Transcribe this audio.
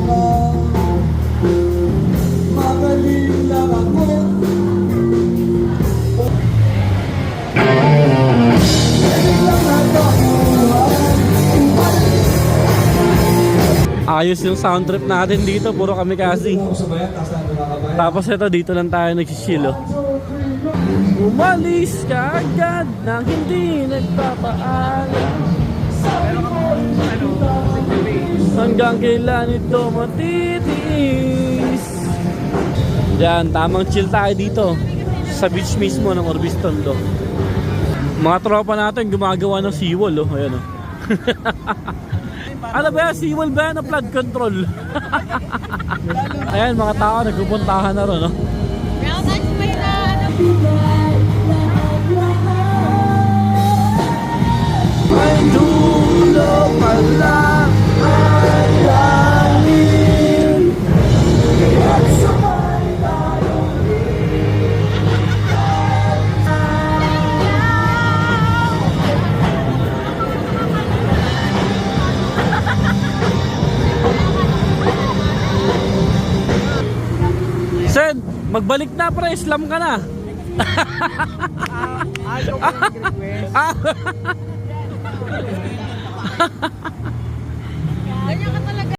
ka. Magaling lang ako. Ayos yung sound trip natin dito, puro kami kasi. Tapos ito, dito lang tayo nagsishilo. Umalis ka agad nang hindi nagpapaalam. Hanggang kailan ito matitiis? Diyan, tamang chill tayo dito. Sa beach mismo ng Orbistondo. Mga tropa natin gumagawa ng seawall, oh. Ayan, oh. Ano ba yan? Seawall ba yan? Flood control. Ayan, mga tao nagpupuntahan na ron, no? May dulo pala ang langit. Kaya't sabay tayo. Sen, magbalik na pre, Islam ka na. Ayaw ko mag-request.